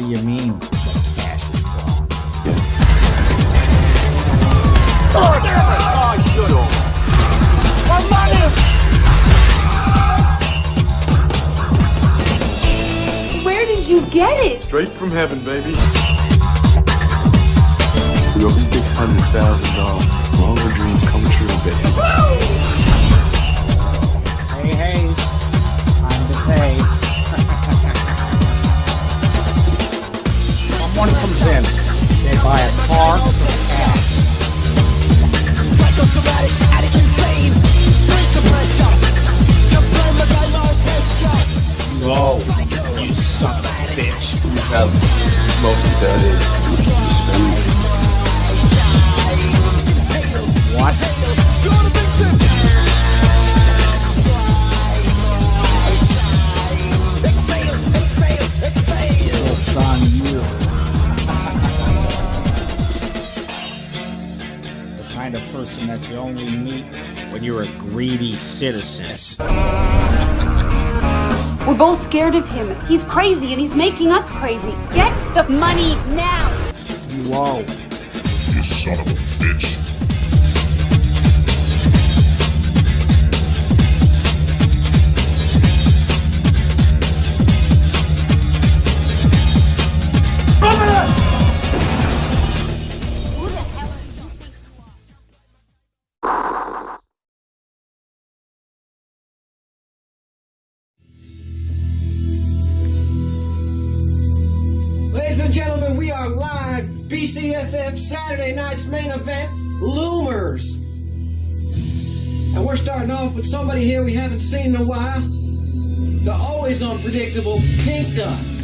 do you mean the cash is gone? Oh, damn it! Oh, shut up! My money! Where did you get it? Straight from heaven, baby. We owe $600,000. All our dreams come true, baby. Hey, time to pay. Someone comes in, they buy a car for cash. Psychosomatic, addict, insane. Bring the pressure. You're playing my guy, my test shot. Whoa, you son of a bitch. You have mostly that is What? It's on you. The kind of person that you only meet When you're a greedy citizen. We're both scared of him. He's crazy and he's making us crazy. Get the money now! you owe. You son of a bitch. Who the hell is you think you are? Ladies and gentlemen, we are live. BCFF Saturday night's main event, Loumors. And we're starting off with somebody here we haven't seen in a while. The always unpredictable Pink Dust.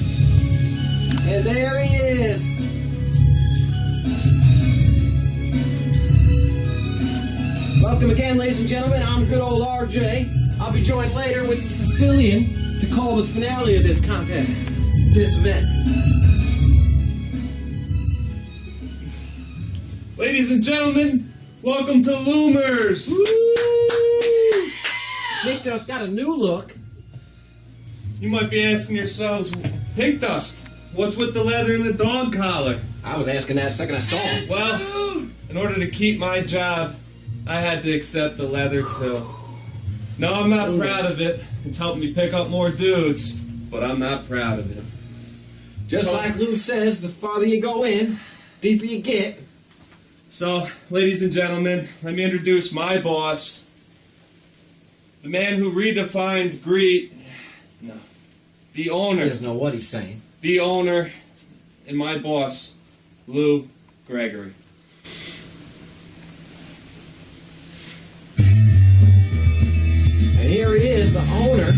And there he is. Welcome again, ladies and gentlemen. I'm good old RJ. I'll be joined later with the Sicilian to call the finale of this contest, this event. Ladies and gentlemen, welcome to Loumors. Pink Dust got a new look. You might be asking yourselves, Pink Dust, what's with the leather and the dog collar? I was asking that second I saw him. Well, in order to keep my job, I had to accept the leather too. No, I'm not proud of it. It's helped me pick up more dudes, but I'm not proud of it. Just like Lou says, the farther you go in, deeper you get. So, ladies and gentlemen, let me introduce my boss, the man who redefined greed. No, the He owner. doesn't know what he's saying. The owner and my boss, Lou Gregory. And here he is, the owner.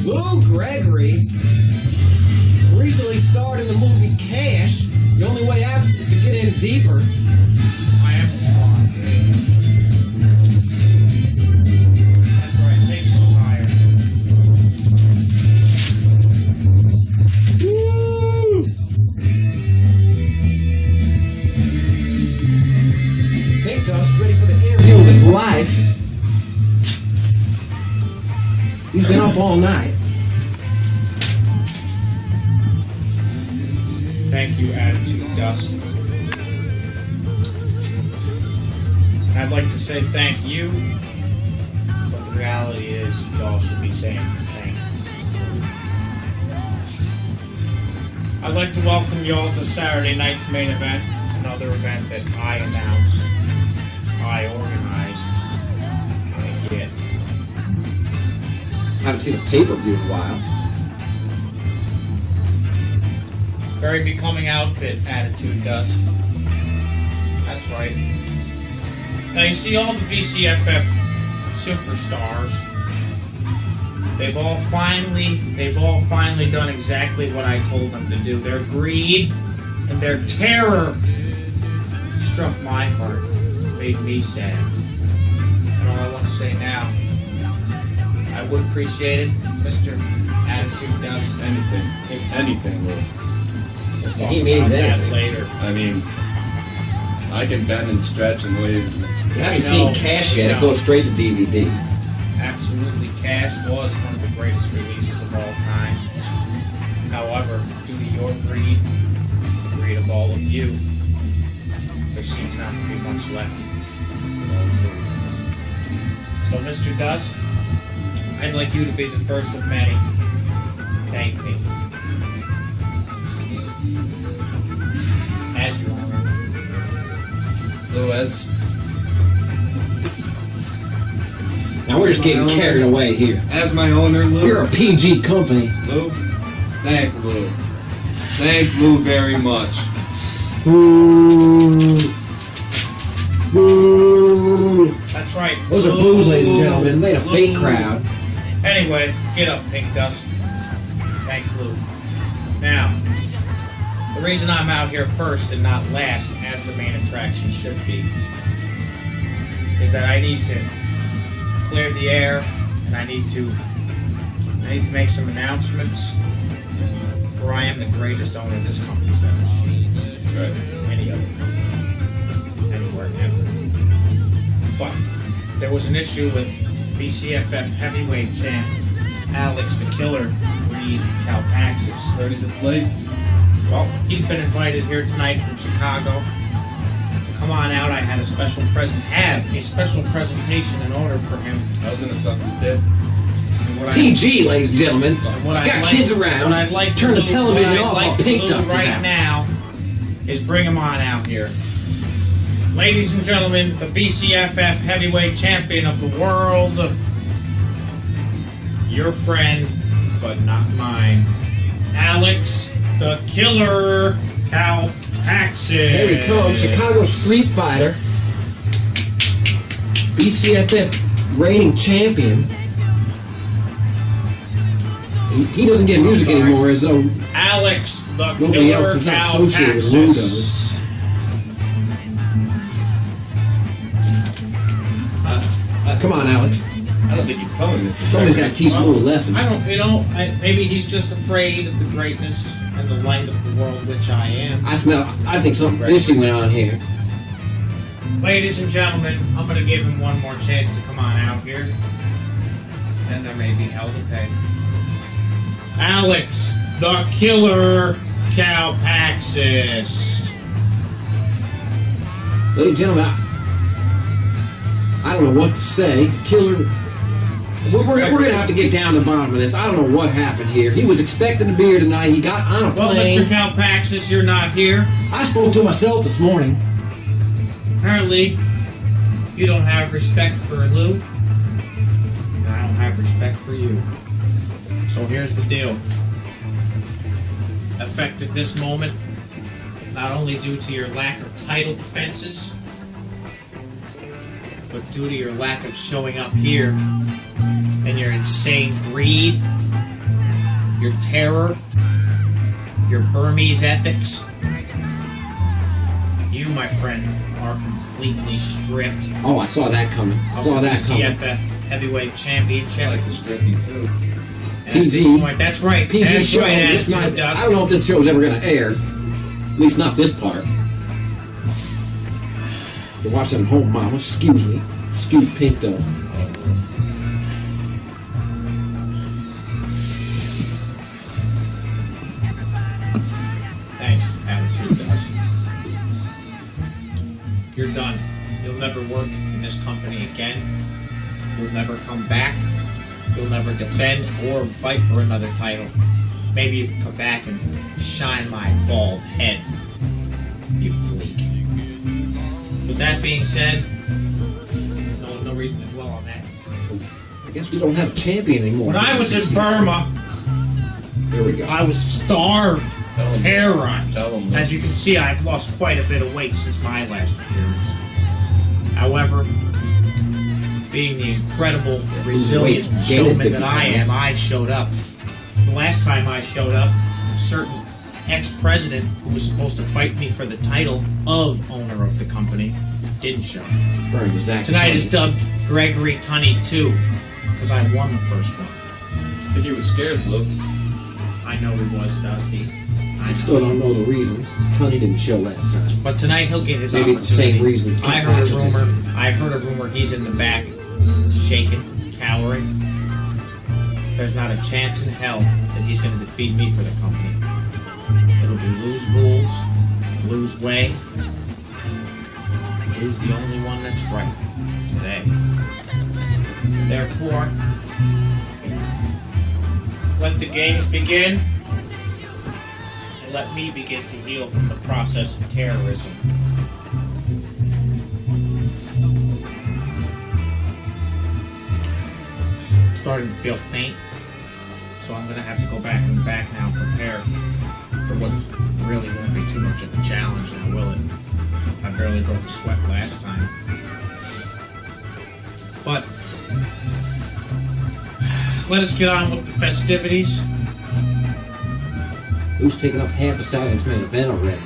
Lou Gregory recently starred in the movie Cash. The only way out is to get in deeper. I am strong, Dave. That's right, take the higher. Woo! Pink Dust ready for the interview of his life. He's been up all night. Thank you, Attitude Dust. I'd like to say thank you, but the reality is y'all should be saying thank you. I'd like to welcome y'all to Saturday night's main event, another event that I announced, I organized, I did. Haven't seen a pay-per-view in a while. Very becoming outfit, Attitude Dust. That's right. Now you see all the BCFF superstars. They've all finally done exactly what I told them to do. Their greed and their terror struck my heart, made me sad. And all I want to say now. I would appreciate it, Mr. Attitude Dust. Anything, Lou. We'll talk He means about that anything. later. I mean, I can bend and stretch in ways. You haven't seen Cash yet. It goes straight to DVD. Absolutely, Cash was one of the greatest releases of all time. However, due to your greed, the greed of all of you, there seems not to be much left. So, Mr. Dust, I'd like you to be the first of many. Thank me. As your owner. Lou, as Now we're just getting carried away here. my owner, Lou. We're a PG company. Lou, thank Lou. Thank Lou very much. Boo. Boo. That's right. Those are boos, ladies and gentlemen. They ain't a fake crowd. Anyway, get up, Pink Dust. Thank Lou. Now, the reason I'm out here first and not last, as the main attraction should be, is that I need to clear the air, and I need to make some announcements. For I am the greatest owner this company's ever seen. That's right. Any other company, anywhere, ever. But there was an issue with BCFF heavyweight champ Alex the Killer Reed Kalpaxis. Where does it play? Well, he's been invited here tonight from Chicago to come on out. I had a special presentation in order for him. I was gonna suck his dick. PG, ladies and gentlemen. What Got I'd kids like- around. what I'd like Turn to the do- television what I'd off like while to Pink do Dust is right out. now is bring him on out here. Ladies and gentlemen, the BCFF heavyweight champion of the world, your friend, but not mine, Alex the Killer Kalpaxis. Here he comes, Chicago Street Fighter, BCFF reigning champion. He doesn't get music anymore, as though Alex the nobody else Killer is not associated with Lou Kalpaxis. does. Come on, Alex. I don't think he's coming, Mr. Somebody's got to teach him a little lesson. I don't, maybe he's just afraid of the greatness and the light of the world which I am. I think something fishy went on here. Ladies and gentlemen, I'm going to give him one more chance to come on out here. Then there may be hell to pay. Alex the Killer Kalpaxis. Ladies and gentlemen, I don't know what to say. The Killer. We're going to have to get down to the bottom of this. I don't know what happened here. He was expected to be here tonight. He got on a Well, plane. Mr. Kalpaxis, you're not here. I spoke to myself this morning. Apparently, you don't have respect for Lou, and I don't have respect for you. So here's the deal. Effective this moment, not only due to your lack of title defenses, but due to your lack of showing up here and your insane greed, your terror, your Burmese ethics, you, my friend, are completely stripped Oh, I saw that coming. of Saw the that coming. BCFF Heavyweight Championship. I like to strip you too. And at this PG. point, that's right. PG That's show. right, This Attitude might, Dust. I don't know if this show is ever going to air. At least not this part. If you're watching at home, Mama, excuse me. Excuse Pink, though. Thanks, Attitude Dust. You're done. You'll never work in this company again. You'll never come back. You'll never defend or fight for another title. Maybe you can come back and shine my bald head. You fleek. With that being said, no reason to dwell on that. I guess we don't have a champion anymore. When I was in Burma, Here we go. I was starved, Tell 'em. terrorized. Tell 'em, As you can see, I've lost quite a bit of weight since my last appearance. However, being the incredible, resilient Gained showman 50 that I am, pounds. I showed up. The last time I showed up, a certain ex-president who was supposed to fight me for the title of owner of the company didn't show. Referring to Zach. Tonight is dubbed Gregory Tunney 2, because I won the first one. I think he was scared, Luke. I know he was, Dusty. I Still don't know the reason. Tunney didn't show last time. But tonight he'll get his Maybe opportunity. it's the same reason. I heard a rumor he's in the back, shaking, cowering. There's not a chance in hell that he's going to defeat me for the company. It'll be Lou's rules, Lou's way. Lou's the only one that's right today. Therefore, let the games begin, and let me begin to heal from the process of terrorism. I'm starting to feel faint, so I'm going to have to go back in the back now and prepare for what really won't be too much of a challenge now, will it? I barely broke a sweat last time. But let us get on with the festivities. Who's taking up half a Saturday's main event already?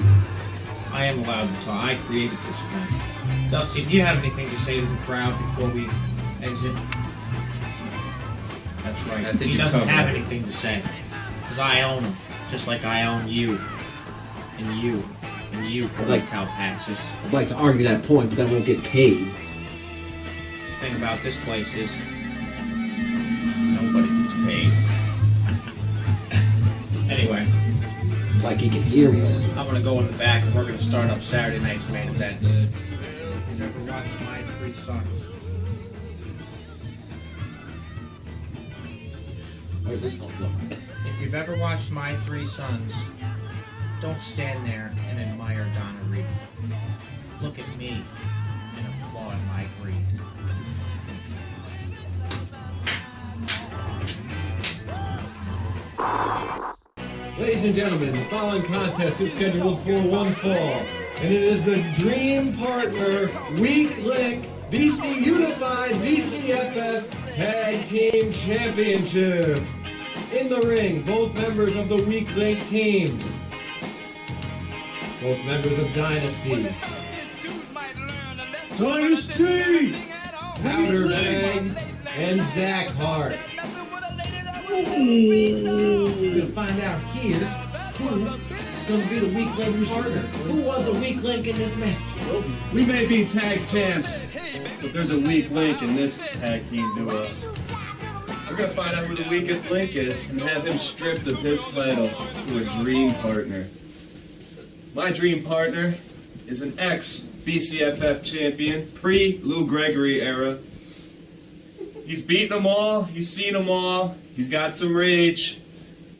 I am allowed to talk. I created this event. Dusty, do you have anything to say to the crowd before we exit? That's right. I think He you doesn't covered have it. anything to say. Because I own him. Just like I own you. And you. And you, Cowpaxis. I'd like to argue that point, but then I won't get paid. The thing about this place is nobody gets paid. Anyway, It's like he can hear me already. I'm going to go in the back and we're going to start up Saturday night's main event. If you've ever watched My Three Sons, Where's this one going? if you've ever watched My Three Sons, don't stand there and admire Donna Reed. Look at me and applaud my greed. Ladies and gentlemen, the following contest is scheduled for one fall, and it is the Dream Partner Weak Link BC Unified BCFF Tag Team Championship. In the ring, both members of the Weak Link teams. Both members of Dynasty. Dynasty! Powder Bag and Zach Hart. We're gonna find out here who's gonna be the weak link partner. Who was a weak link in this match? We may be tag champs, but there's a weak link in this tag team duo. We're gonna find out who the weakest link is and have him stripped of his title to a dream partner. My dream partner is an ex-BCFF champion, pre-Lou Gregory era. He's beaten them all, he's seen them all, he's got some rage.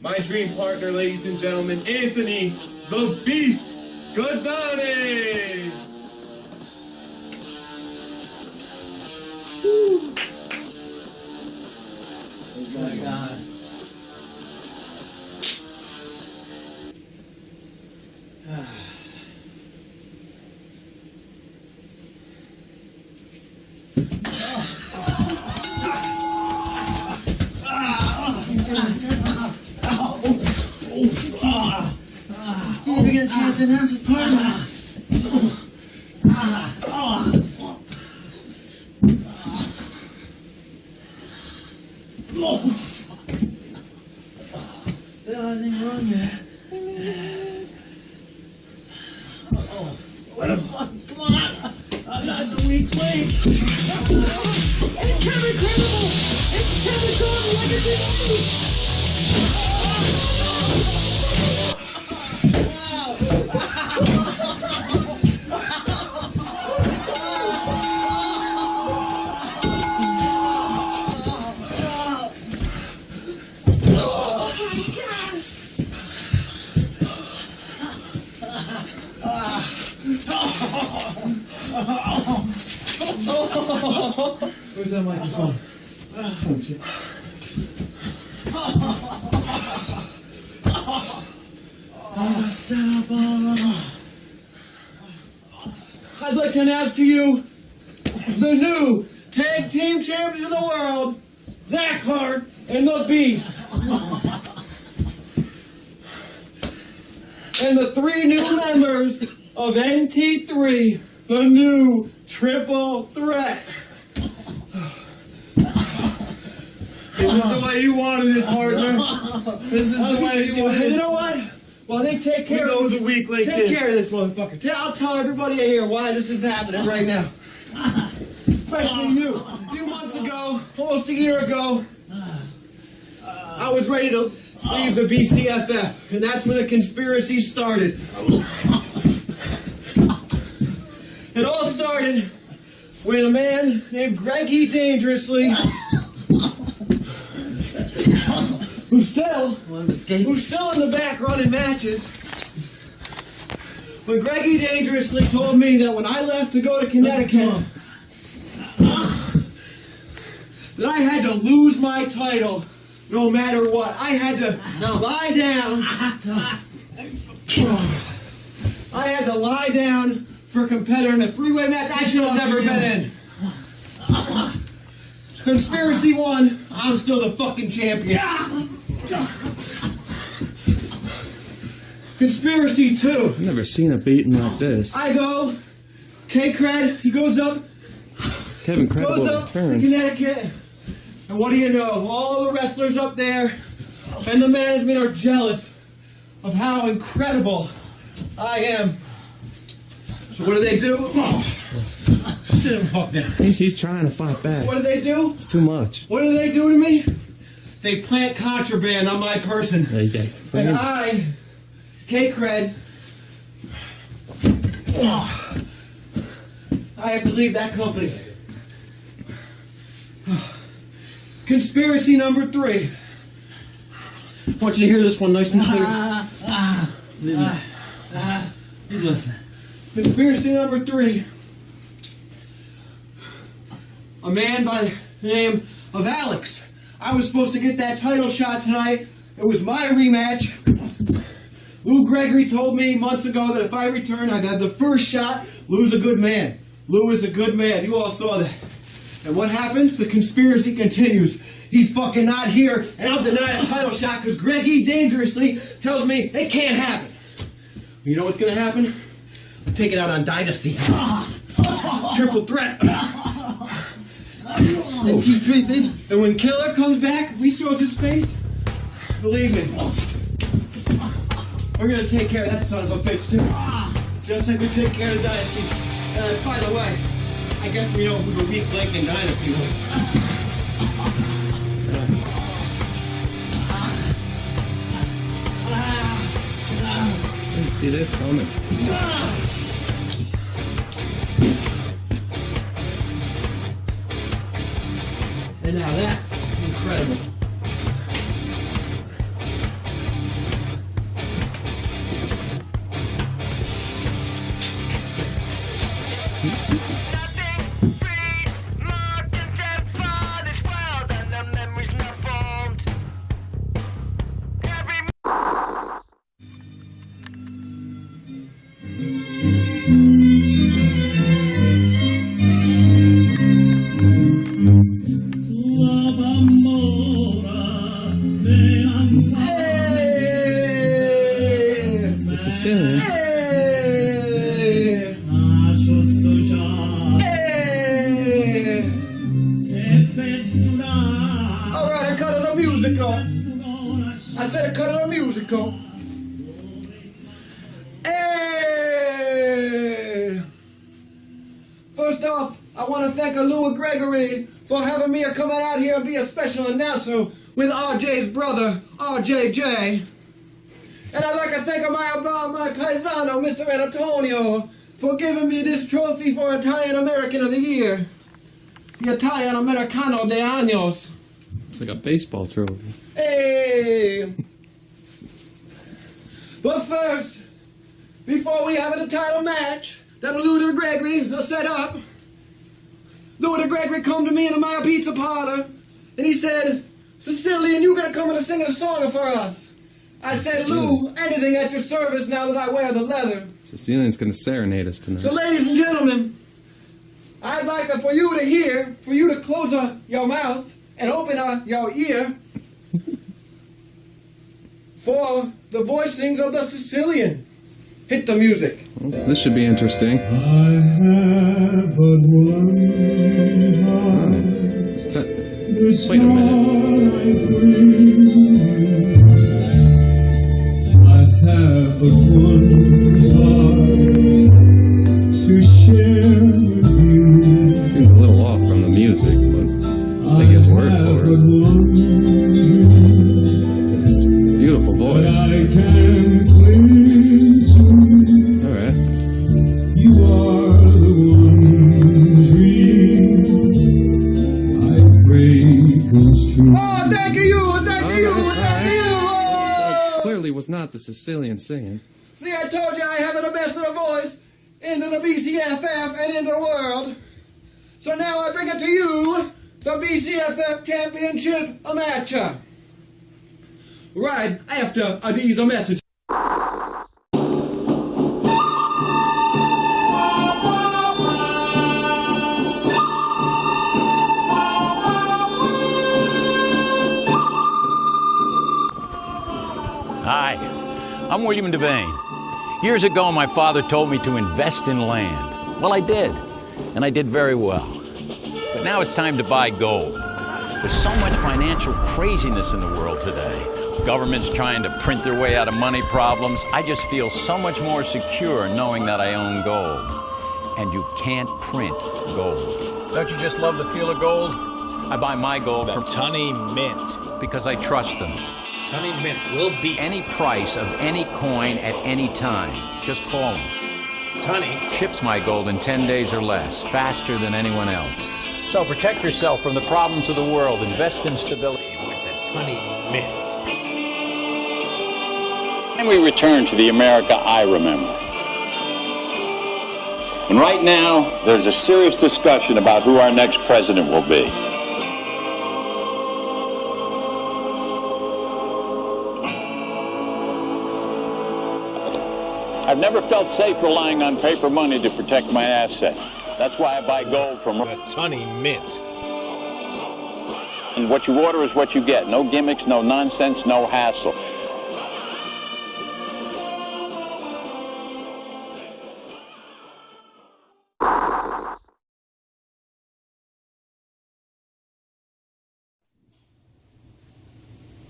My dream partner, ladies and gentlemen, Anthony the Beast Godani! Oh my God. You get a chance to announce his partner. Nothing wrong yet. What the fuck? Come on! I'm not the weak link. It's Kevin Credible. It's Kevin Credible like a genie. Where's that microphone? Oh, shit. Set up I'd like to announce to you the new tag team champions of the world, Zach Hart and the Beast. And the three new members of NT3, the new triple threat. This is the way you wanted it, partner. This is the way you wanted it. You know what? Well, they take care of the weak link Take is. care of this motherfucker. I'll tell everybody here why this is happening right now. Especially you. A few months ago, almost a year ago, I was ready to leave the BCFF, and that's when the conspiracy started. It all started when a man named Greggy Dangerously, who's still in the back running matches, when Greggy Dangerously told me that when I left to go to Connecticut, that I had to lose my title no matter what. I had to lie down. I had to lie down for a competitor in a three-way match I should have never been in. Conspiracy 1, I'm still the fucking champion. Conspiracy 2. I've never seen a beating like this. I go, K-Cred, he goes up, Kevin Credible goes up to returns. Connecticut, and what do you know? All the wrestlers up there and the management are jealous of how incredible I am. So what do they do? Sit him fuck down. He's trying to fight back. What do they do? It's too much. What do they do to me? They plant contraband on my person. And I, K-Cred, I have to leave that company. Conspiracy number 3. I want you to hear this one nice and clear. He's listening. Conspiracy number 3. A man by the name of Alex. I was supposed to get that title shot tonight. It was my rematch. Lou Gregory told me months ago that if I return, I'd have the first shot. Lou's a good man. Lou is a good man. You all saw that. And what happens? The conspiracy continues. He's fucking not here, and I'm denied a title shot because Greggy Dangerously tells me it can't happen. You know what's going to happen? I'm taking out on Dynasty. Triple threat. And T3, baby. And when Killer comes back, if he shows his face, believe me, we're going to take care of that son of a bitch, too. Just like we take care of Dynasty. And by the way, I guess we know who the weak link in Dynasty was. I didn't see this coming. And now that's incredible. Sicilian. Alright, I cut it a musical. I said I cut it a musical. Hey! First off, I want to thank Lou Gregory for having me come out here and be a special announcer with RJ's brother, RJJ. And I'd like to thank my paisano, Mr. Antonio, for giving me this trophy for Italian American of the Year. The Italian Americano de Años. It's like a baseball trophy. Hey! But first, before we have a title match that Lou Gregory will set up, Lou Gregory come to me in my pizza parlor, and he said, Sicilian, you gotta come and sing a song for us. I said, Lou, anything at your service now that I wear the leather. Sicilian's gonna serenade us tonight. So, ladies and gentlemen, I'd like for you to hear, for you to close your mouth and open your ear for the voicings of the Sicilian. Hit the music. Well, this should be interesting. I have but one heart. Is that... This Wait a minute. I have but one heart to share with you. Seems a little off from the music, but I'll take his word for it. It's a beautiful voice. Alright. You are the one dream I pray comes true. Oh, thank you, thank you, thank you. Clearly was not the Sicilian singing. See, I told you I have the best of the voice into the BCFF and in the world. So now I bring it to you, the BCFF Championship match. Right after these messages. Hi, I'm William Devane. Years ago, my father told me to invest in land. Well, I did, and I did very well. But now it's time to buy gold. There's so much financial craziness in the world today. Governments trying to print their way out of money problems. I just feel so much more secure knowing that I own gold. And you can't print gold. Don't you just love the feel of gold? I buy my gold from Tunney Mint because I trust them. Tunney Mint will beat any price of any coin at any time. Just call them. Tunney ships my gold in 10 days or less, faster than anyone else. So protect yourself from the problems of the world. Invest in stability with the Tunney Mint. And we return to the America I remember. And right now, there's a serious discussion about who our next president will be. I've never felt safe relying on paper money to protect my assets. That's why I buy gold from the Tunney Mint. And what you order is what you get. No gimmicks, no nonsense, no hassle.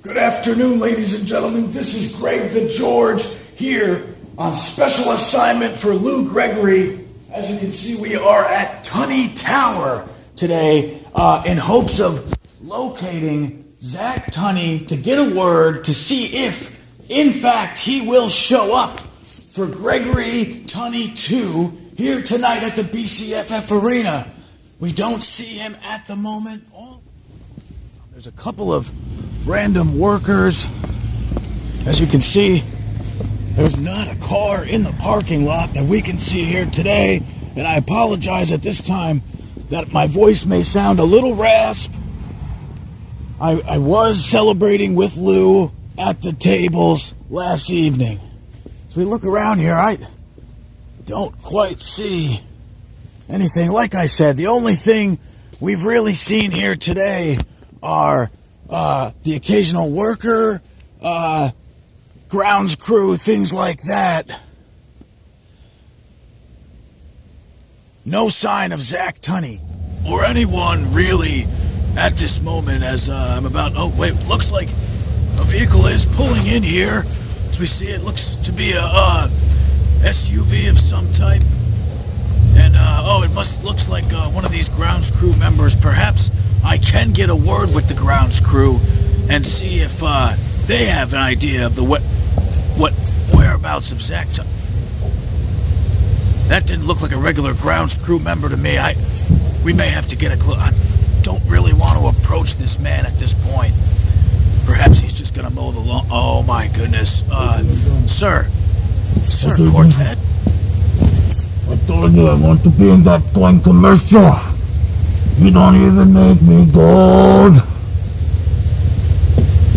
Good afternoon, ladies and gentlemen. This is Greg the George here on special assignment for Lou Gregory. As you can see, we are at Tunney Tower today in hopes of locating Zach Tunney to get a word to see if, in fact, he will show up for Gregory Tunney 2 here tonight at the BCFF Arena. We don't see him at the moment. There's a couple of random workers. As you can see, there's not a car in the parking lot that we can see here today, and I apologize at this time that my voice may sound a little rasp. I was celebrating with Lou at the tables last evening. As we look around here, I don't quite see anything. Like I said, the only thing we've really seen here today are the occasional worker, grounds crew, things like that. No sign of Zach Tunney or anyone really at this moment as I'm about... Oh, wait, looks like a vehicle is pulling in here. As we see, it looks to be a SUV of some type. And, it looks like one of these grounds crew members. Perhaps I can get a word with the grounds crew and see if they have an idea of the whereabouts of Zach Tunney. That didn't look like a regular grounds crew member to me. We may have to get a clue. I don't really want to approach this man at this point. Perhaps he's just going to mow the lawn. Oh, my goodness. Sir Cortez. I told you I want to be in that coin commercial. You don't even make me gold.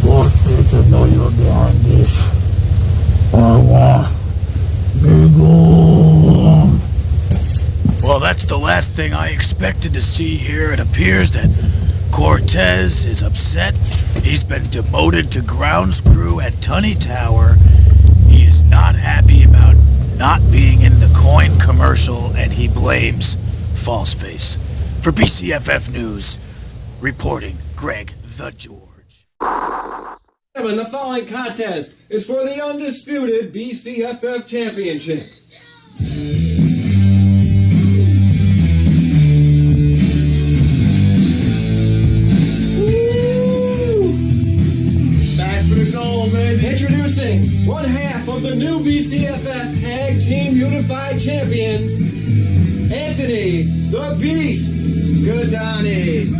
Cortez, I know you're behind this. I want me gold. Well, that's the last thing I expected to see here. It appears that Cortez is upset. He's been demoted to grounds crew at Tunney Tower. He is not happy about not being in the coin commercial, and he blames Falseface. For BCFF News, reporting Greg the George. Gentlemen, the following contest is for the undisputed BCFF Championship. Back for the goal, baby. Introducing one half of the new BCFF Tag Team Unified Champions, Anthony the Beast Godani.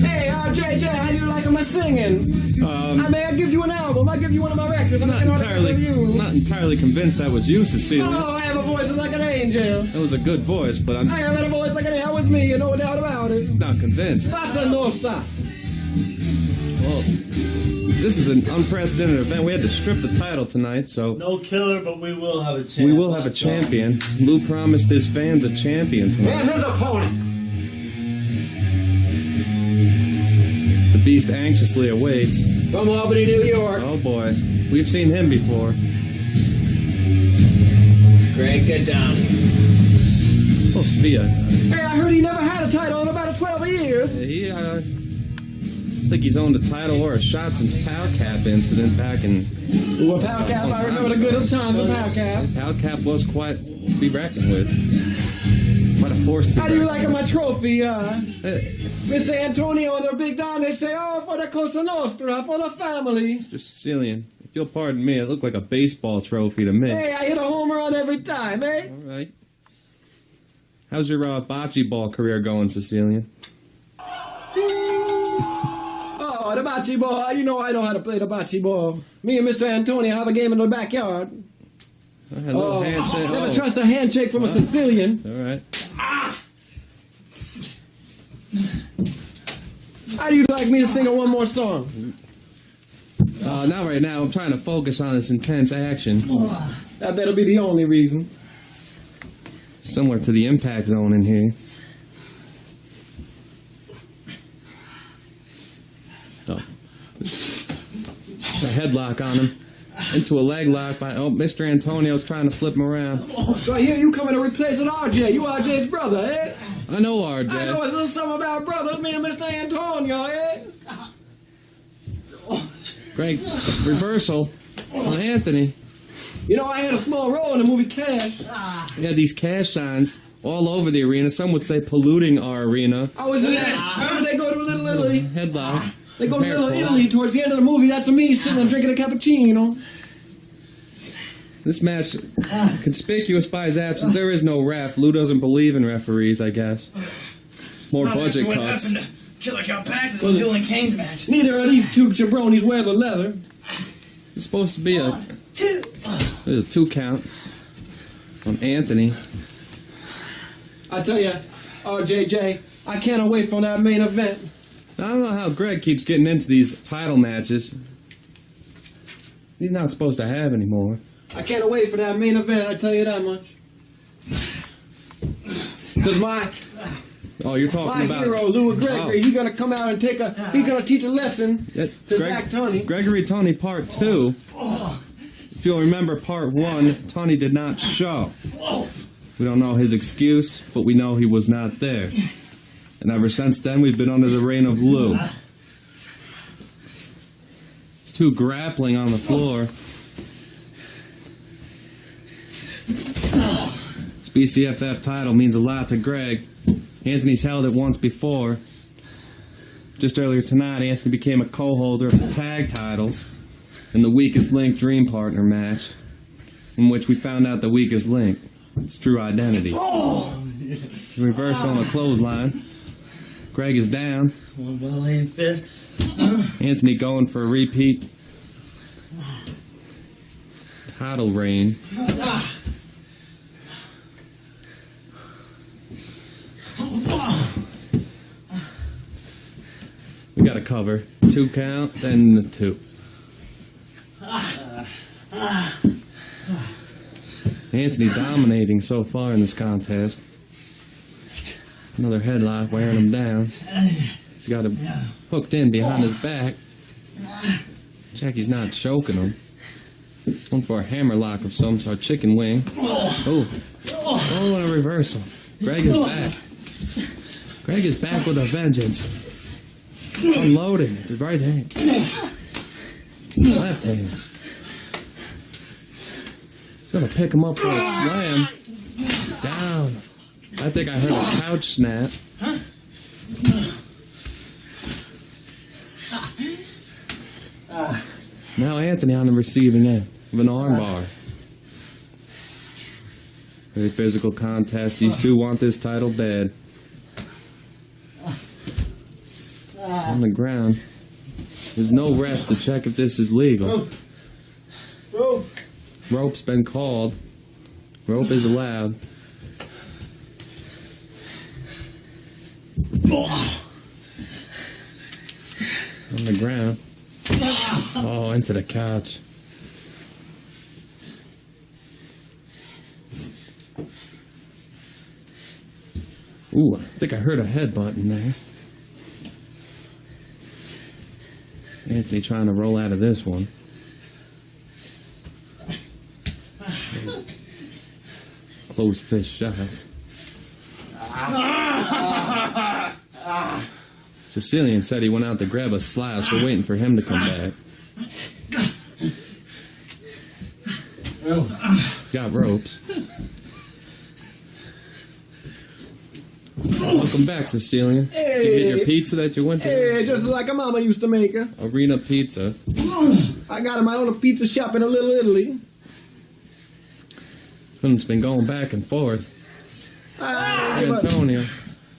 Hey, JJ, how do you like my singing? I may give you an album. I'll give you one of my records. I'm not entirely convinced that was you, Cecilia. Oh, I have a voice like an angel. That was a good voice, but I have a voice like an angel. That was me, no doubt about it. Not convinced. Basta nostra. Well, this is an unprecedented event. We had to strip the title tonight, so... No killer, but we will have a champion. We will have a champion. Lou promised his fans a champion tonight. And his opponent. The Beast anxiously awaits. From Albany, New York. Oh boy. We've seen him before. Greg Godani. Supposed to be a... Hey, I heard he never had a title in about 12 years. I think he's owned a title or a shot since Pal Cap incident back in... Ooh, a Pal Cap, I remember the good old times of Pal Cap. Pal Cap was quite to be reckoned with. Quite a force to be How do you like my trophy, Mr. Antonio and the Big Don, they say, oh, for the Cosa Nostra, for the family. Mr. Sicilian, if you'll pardon me, it looked like a baseball trophy to me. Hey, I hit a home run every time, eh? All right. How's your bocce ball career going, Sicilian? Oh, the bocce ball. You know I know how to play the bocce ball. Me and Mr. Antonio have a game in the backyard. I had a little handshake. Never trust a handshake from a Sicilian. All right. How do you like me to sing one more song? Not right now. I'm trying to focus on this intense action. That better be the only reason. Similar to the impact zone in here. Oh. A headlock on him. Into a leg lock by... Oh, Mr. Antonio's trying to flip him around. So I hear you coming to replace an RJ. You RJ's brother, eh? I know RJ. I know a little something about brothers, me and Mr. Antonio, eh? Greg, reversal on Anthony. You know, I had a small role in the movie Cash. We had these cash signs all over the arena. Some would say polluting our arena. I was in that. Remember they go to Little Italy? Headlock. They go to Little Italy towards the end of the movie. That's me sitting and drinking a cappuccino. This match, conspicuous by his absence. There is no ref. Lou doesn't believe in referees, I guess. More budget what cuts. happened to Killer Calpaxis in Julian Kane's match? Neither of these two jabronis wear the leather. It's supposed to be a 2. There's a 2 count on Anthony. I tell you, JJ, I can't wait for that main event. I don't know how Greg keeps getting into these title matches. He's not supposed to have anymore. I can't wait for that main event, I tell you that much. Because you're talking my about... hero, Lou Gregory, he's going to come out and he's going to teach a lesson to Zach Tunney. Gregory Tunney Part 2. If you'll remember Part 1, Tunney did not show. We don't know his excuse, but we know he was not there. And ever since then, we've been under the reign of Lou. It's 2 grappling on the floor. This BCFF title means a lot to Greg. Anthony's held it once before. Just earlier tonight, Anthony became a co-holder of the tag titles in the Weakest Link Dream Partner match, in which we found out the weakest link, its true identity. Reversal on a clothesline. Greg is down. One well-aimed fist. Anthony going for a repeat title reign. We got a cover. 2 count, then the 2. Anthony dominating so far in this contest. Another headlock wearing him down. He's got him hooked in behind his back. Check he's not choking him. One for a hammerlock of some sort, chicken wing. Oh, and a reversal. Greg is back. Greg is back with a vengeance. Unloading at the right hand. Left hands. He's gonna pick him up for a slam. Down. I think I heard a couch snap. Now Anthony on the receiving end of an armbar. Very physical contest. These two want this title bad. On the ground. There's no ref to check if this is legal. Rope's been called. Rope is allowed. On the ground. Oh, into the couch. Ooh, I think I heard a headbutt in there. Anthony trying to roll out of this one. Closed fist shots. Sicilian said he went out to grab a slice. We're waiting for him to come back. He's got ropes. Welcome back, Sicilian. Did you get your pizza that you went to? Hey, just like a mama used to make her. Arena Pizza. I got my own pizza shop in a Little Italy. It's been going back and forth. Antonio.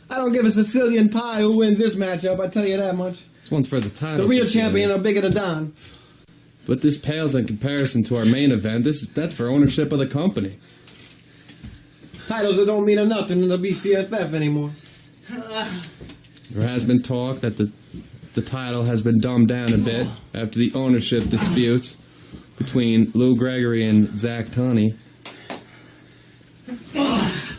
I don't give a Sicilian pie who wins this matchup, I tell you that much. This one's for the title. The real Sicilian. champion of Bigger the Don. But this pales in comparison to our main event. That's for ownership of the company. Titles that don't mean nothing in the BCFF anymore. There has been talk that the title has been dumbed down a bit after the ownership disputes between Lou Gregory and Zach Tunney.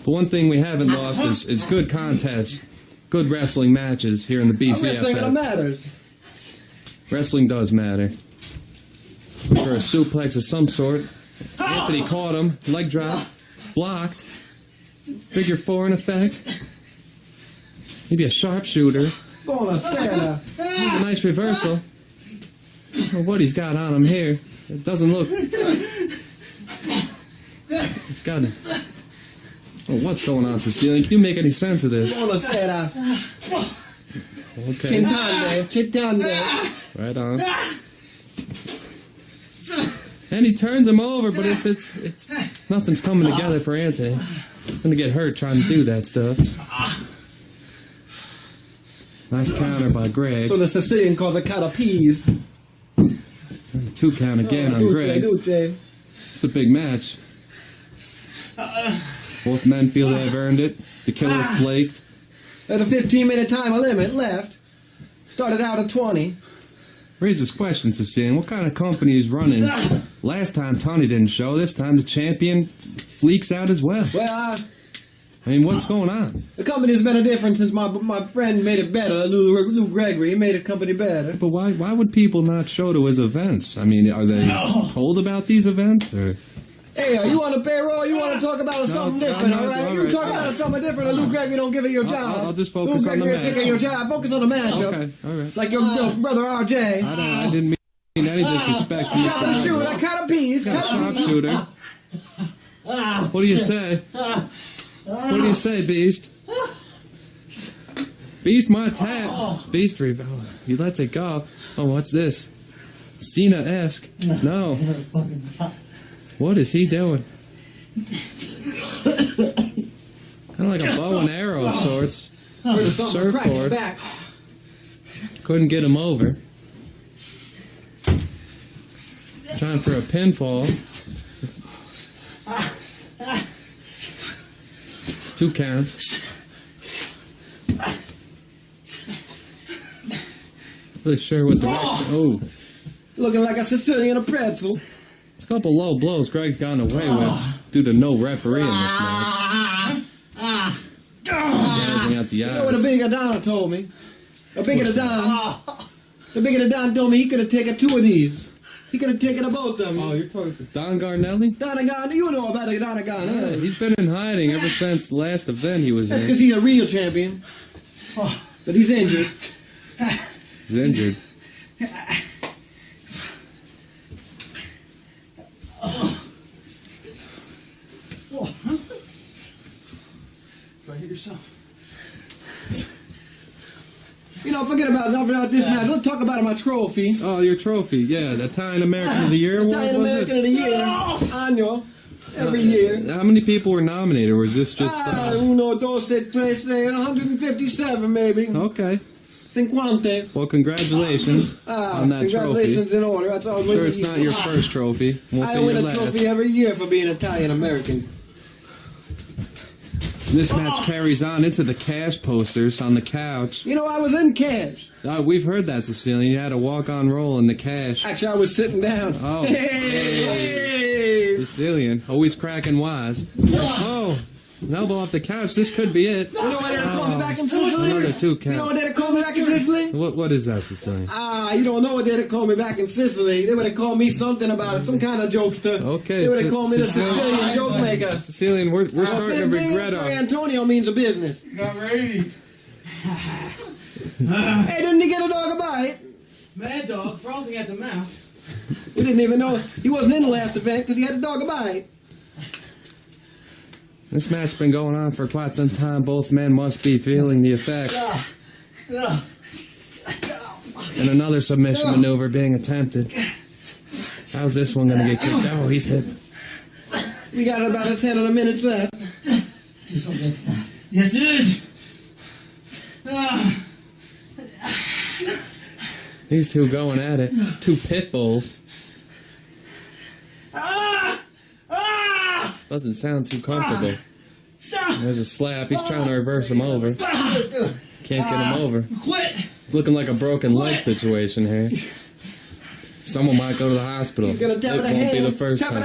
The one thing we haven't lost is good contests, good wrestling matches here in the BCFF. Wrestling matters. Wrestling does matter. For a suplex of some sort, Anthony caught him, leg drop, blocked, figure four in effect. Maybe a sharpshooter. A nice reversal. I don't know what he's got on him here. It doesn't look. It's got. Oh, what's going on, Sicilian? Can you make any sense of this? Okay. Chitande. Right on. And he turns him over, but it's nothing's coming together for Anthony. He's gonna get hurt trying to do that stuff. Nice counter by Greg. So the Sicilian calls a cut of peas. And a 2 count again on Greg. It's a big match. Both men feel they have earned it. The killer flaked. At a 15-minute time limit left. Started out at 20. Raises questions, Sicilian. What kind of company is running? Last time Tony didn't show. This time the champion fleeks out as well. Well, I mean, what's going on? The company's been a difference since my friend made it better. Lou Gregory made the company better. But why would people not show to his events? I mean, are they told about these events? Or? Hey, you on the payroll? You want to talk about something different, all right? You talk about something different, and Lou Gregory don't give it your job. I'll just focus on the match. Lou Gregory taking your job. Focus on the matchup. Okay, all right. Like your brother RJ. I didn't mean any disrespect to you. Shoot, I cut a piece. Sharpshooter. What do you say? What do you say, Beast? Beast, my tap. Beast, he lets it go. Oh, what's this? Cena-esque. No. What is he doing? Kind of like a bow and arrow of sorts. Surfboard. Couldn't get him over. Trying for a pinfall. It's 2 counts. Not really sure what direction. Oh. Looking like a Sicilian pretzel. It's a couple low blows Greg's gotten away with due to no referee in this match. Gouging out the eyes. You know what a Bigger Don told me? The Bigger the Don told me he could have taken 2 of these. He could have taken both of them. Oh, you're talking Don Garnelli? Donegan, you know about Donegan. Yeah, he's been in hiding ever since the last event he was That's in. because he's a real champion. But he's injured. He's injured. Try to hit yourself. You know, forget about this match. Let's talk about my trophy. Oh, your trophy, yeah, the Italian American of the Year award. Italian American of the Year, Año, every year. How many people were nominated, or was this just? Uno, dos, tres, 157 maybe. Okay. 50. Well, congratulations on that congratulations trophy. in order. That's all. Sure, it's not your first trophy. Won't I be win your a last. trophy every year for being Italian American. So this match carries on into the cash posters on the couch. You know, I was in cash. We've heard that, Sicilian. You had a walk-on roll in the cash. Actually, I was sitting down. Oh. Hey. Sicilian, always cracking wise. Oh, an elbow off the couch. This could be it. You know what they call me back in Sicily? Another 2 count. You know what they call me back in Sicily? What is that, Sicilian? You don't know what they'd call me back in Sicily. They would have called me something about some kind of jokester. Okay. They would have called me the Sicilian joke maker. Sicilian, we're starting to regret our... Antonio means a business. Not ready. Hey, didn't he get a dog a bite? Mad dog, frothing at the mouth. We didn't even know he wasn't in the last event because he had a dog a bite. This match's been going on for quite some time. Both men must be feeling the effects. And another submission maneuver being attempted. How's this one going to get kicked? Oh, he's hit. We got about 10 minutes left. Do something snap. Yes, it is. These two going at it. 2 pit bulls. Doesn't sound too comfortable. There's a slap. He's trying to reverse him over. Can't get him over. Quit. It's looking like a broken leg situation here. Someone might go to the hospital. It won't be the first time.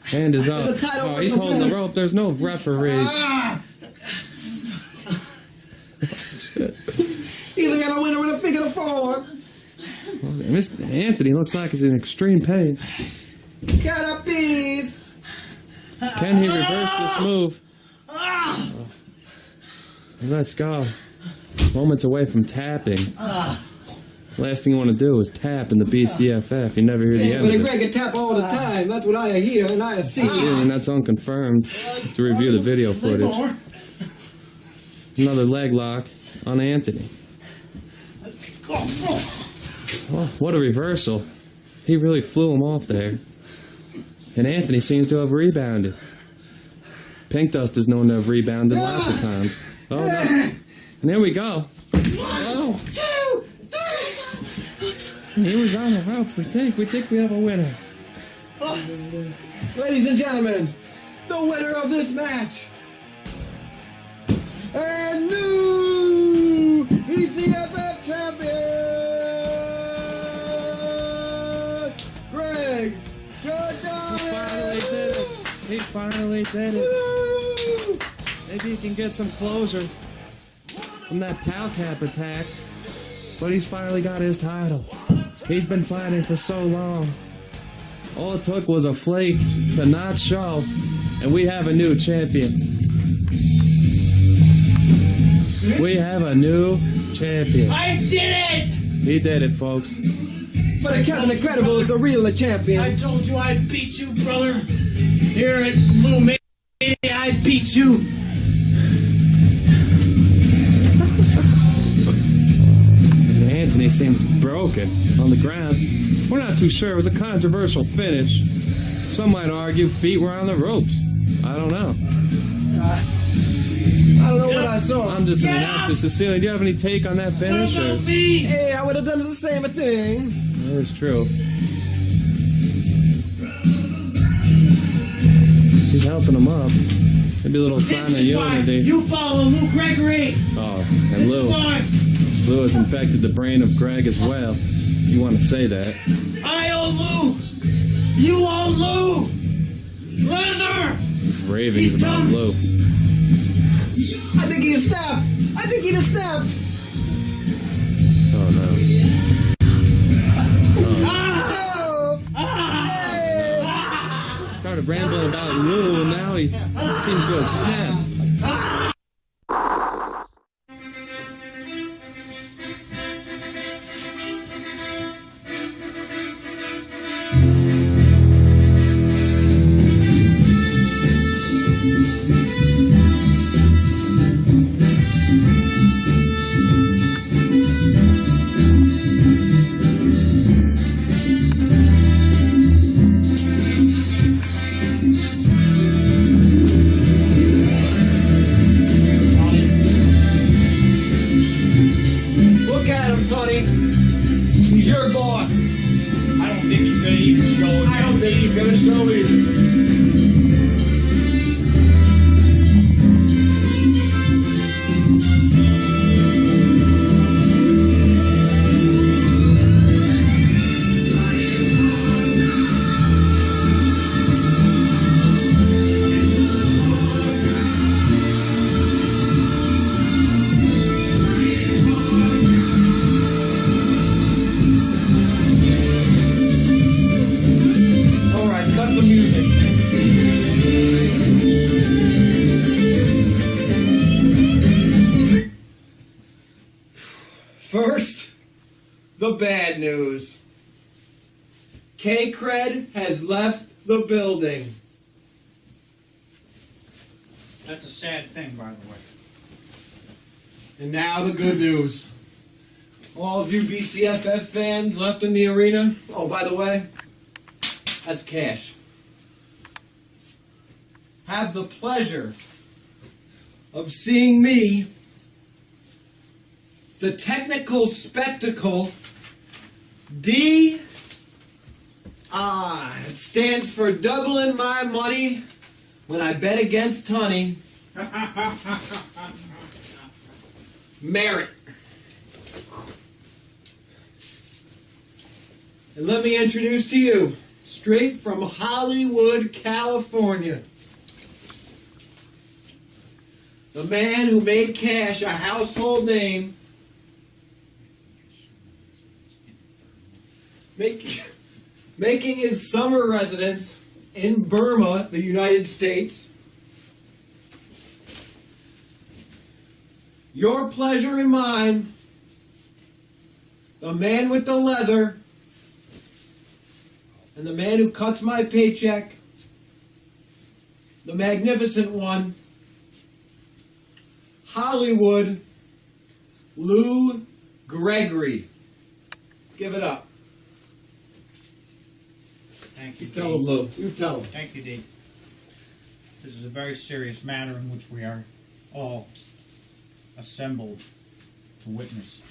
Hand is up. Oh, he's holding the rope. There's no referee. He's got a winner with a figure of 4. Mr. Anthony looks like he's in extreme pain. Got a piece. Can he reverse this move? Oh. Let's go. Moments away from tapping. Last thing you want to do is tap in the BCFF. You never hear the end of But it. Greg can tap all the time. That's what I hear and I see. And that's unconfirmed to review the video footage. Another leg lock on Anthony. Oh, what a reversal. He really flew him off there. And Anthony seems to have rebounded. Pink Dust is known to have rebounded lots of times. Oh, no. And there we go. Oh. 1, 2, 3. He was on the ropes. We think we have a winner. Ladies and gentlemen, the winner of this match. And new BCFF champion, Greg Goodell. He finally did it. Maybe he can get some closure from that Pal Cap attack. But he's finally got his title. He's been fighting for so long. All it took was a flake to not show, and we have a new champion. We have a new champion. I did it! He did it, folks. But Captain Incredible is the real champion. I told you I'd beat you, brother. Here at Loumors, I beat you. Anthony seems broken on the ground. We're not too sure. It was a controversial finish. Some might argue feet were on the ropes. I don't know. I don't know what I saw. I'm just an announcer. Cecilia, do you have any take on that finish? Or? Hey, I would have done the same thing. That is true. He's helping him up. Maybe a little sign of unity. You follow Lou Gregory. Oh, and Lou has infected the brain of Greg as well. You want to say that? I owe Lou. You owe Lou. Leather. He's raving about Lou. I think he just snapped. Oh no. know about Lou, and now he seems to have snapped. Look at him, Tony. He's your boss. I don't think he's gonna even show it. I don't think he's gonna show either. All right, cut the music. First, the bad news. K-Cred has left the building. That's a sad thing, by the way. And now the good news. All of you BCFF fans left in the arena. Oh, by the way, that's cash. Have the pleasure of seeing me, the technical spectacle, DI. It stands for doubling my money when I bet against Tunney. Merit. And let me introduce to you, straight from Hollywood, California, the man who made cash a household name, making his summer residence in Burma, the United States. Your pleasure and mine, the man with the leather, and the man who cuts my paycheck, the magnificent one, Hollywood, Lou Gregory. Give it up. Thank you, Tell him, Lou. You tell him. Thank you, Dee. This is a very serious matter in which we are all assembled to witness.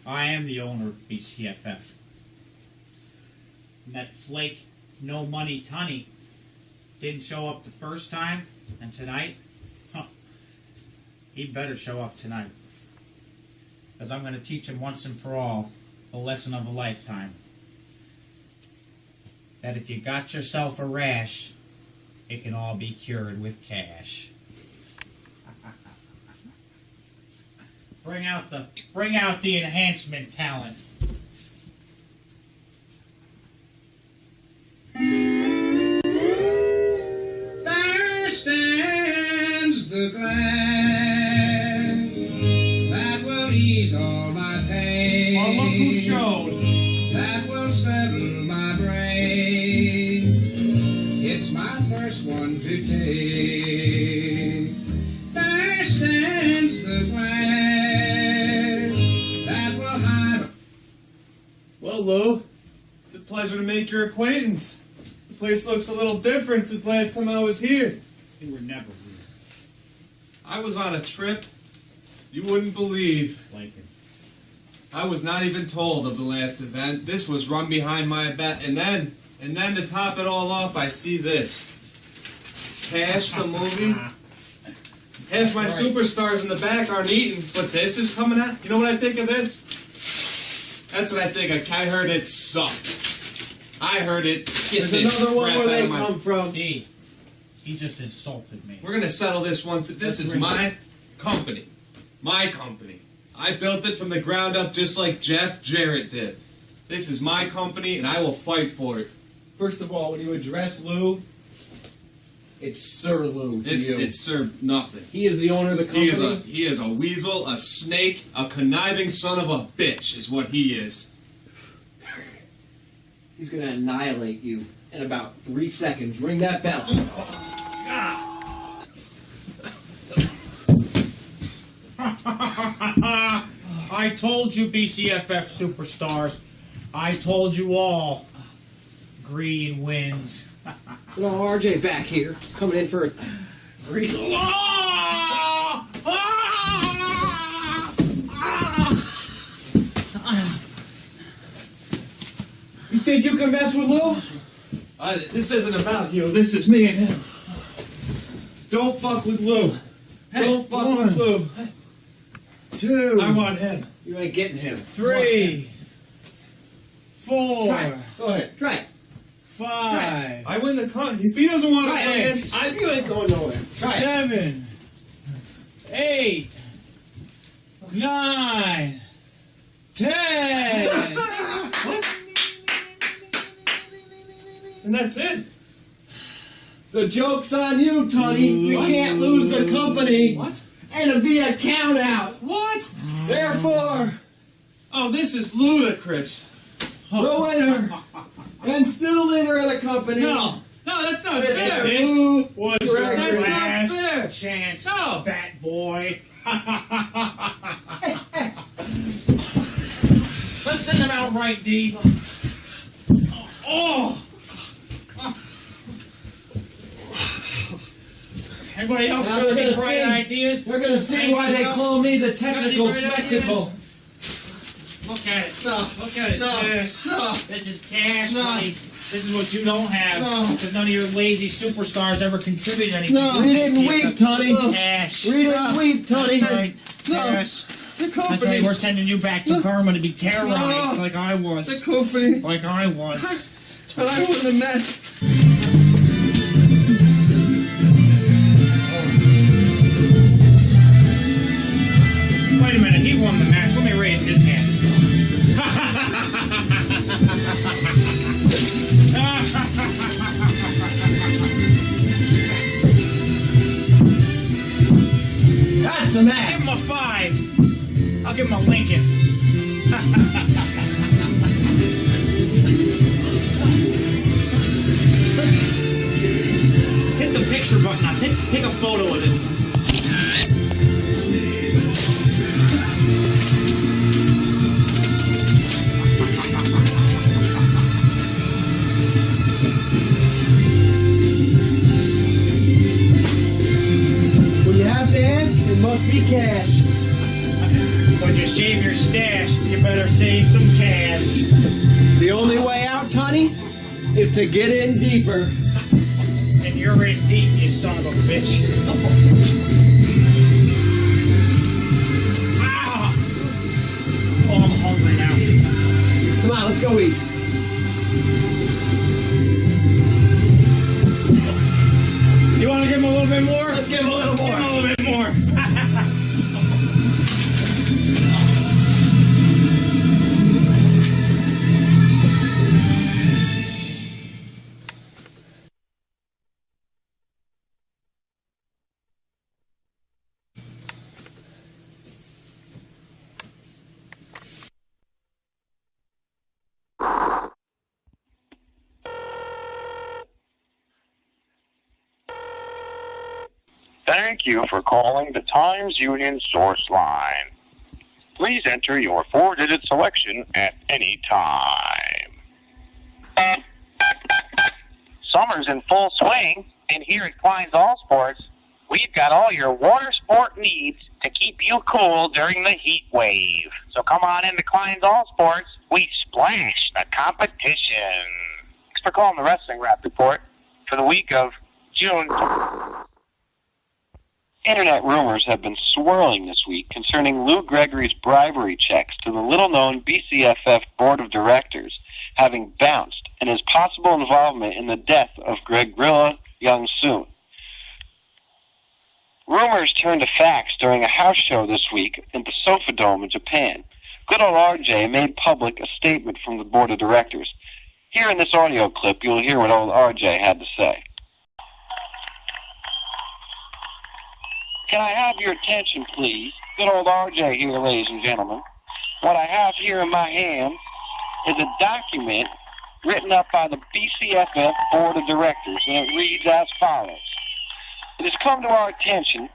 I am the owner of BCFF. And that flake, no money Tunney didn't show up the first time, and tonight, he better show up tonight. Because I'm going to teach him once and for all the lesson of a lifetime. That if you got yourself a rash, it can all be cured with cash. Bring out the enhancement talent. There stands the glass that will ease all my pain. Oh, look who showed. That will settle my brain. It's my first one to take. There stands the glass that will hide. Well, Lou, it's a pleasure to make your acquaintance. The place looks a little different since last time I was here. You were never here. I was on a trip you wouldn't believe. Like it. I was not even told of the last event. This was run behind my back. And then to top it all off, I see this. Cash, the movie. Half my superstars in the back aren't eating, but this is coming out. You know what I think of this? That's what I think of. I heard it sucked. I heard it. There's another one where they come from. He just insulted me. We're gonna settle this one. This is my company. My company. I built it from the ground up just like Jeff Jarrett did. This is my company, and I will fight for it. First of all, when you address Lou, It's Sir Lou. It's Sir nothing. He is the owner of the company. He is a weasel, a snake, a conniving son of a bitch is what he is. He's gonna annihilate you in about 3 seconds. Ring that bell. I told you, BCFF superstars. I told you all. Green wins. Little RJ back here, coming in for a Green. You think you can mess with Lou? This isn't about you. This is me and him. Don't fuck with Lou. Don't fuck with Lou. 2. I want him. You ain't getting him. 3. 4. Try it. Go ahead. Try it. 5. I win the con. If he doesn't want to play, You ain't going nowhere. Try it. 7. 8. 9. 10. What? And that's it. The joke's on you, Tony. We can't lose the company. What? And it'll be a count out. What? Therefore, Oh, this is ludicrous. the winner and still leader of the company. No, that's not This fair. This was your Gregory. That's not fair. last chance, No. fat boy. Let's send him out right, D. Oh! Everybody else Now got they're any gonna bright see- ideas? They're going to see why they call me the technical Got any bright spectacle. Look at it. No. Look at it. No. Cash. No. This is cash No. money. This is what you don't have. No. Because none of your lazy superstars ever contributed anything. No. We didn't weep, Tony. Cash. We didn't weep, Tony. That's right. No. Cash. The That's company. right. We're sending you back to Burma to be terrorized No. like I was. The company. Like I was. But I wasn't a mess. Wait a minute. He won the match. Let me raise his hand. That's the match. Give him a 5. I'll give him a Lincoln. Hit the picture button. Now take a photo of this one. When you have to ask, it must be cash. When you shave your stash, you better save some cash. The only way out, Tony, is to get in deeper. And you're in deep, you son of a bitch. Ah! Oh, I'm hungry now. Come on, let's go eat. You want to give him a little bit more? Let's give him a little more. Give him a little bit more. Thank you for calling the Times Union Source Line. Please enter your 4-digit selection at any time. Summer's in full swing, and here at Klein's All Sports, we've got all your water sport needs to keep you cool during the heat wave. So come on into Klein's All Sports. We splash the competition. Thanks for calling the Wrestling Rap Report for the week of June. Internet rumors have been swirling this week concerning Lou Gregory's bribery checks to the little-known BCFF Board of Directors having bounced and his possible involvement in the death of Greg Grilla Young Soon. Rumors turned to facts during a house show this week at the Sofa Dome in Japan. Good old RJ made public a statement from the Board of Directors. Here in this audio clip, you'll hear what old RJ had to say. Can I have your attention, please? Good old RJ here, ladies and gentlemen. What I have here in my hands is a document written up by the BCFF Board of Directors, and it reads as follows. It has come to our attention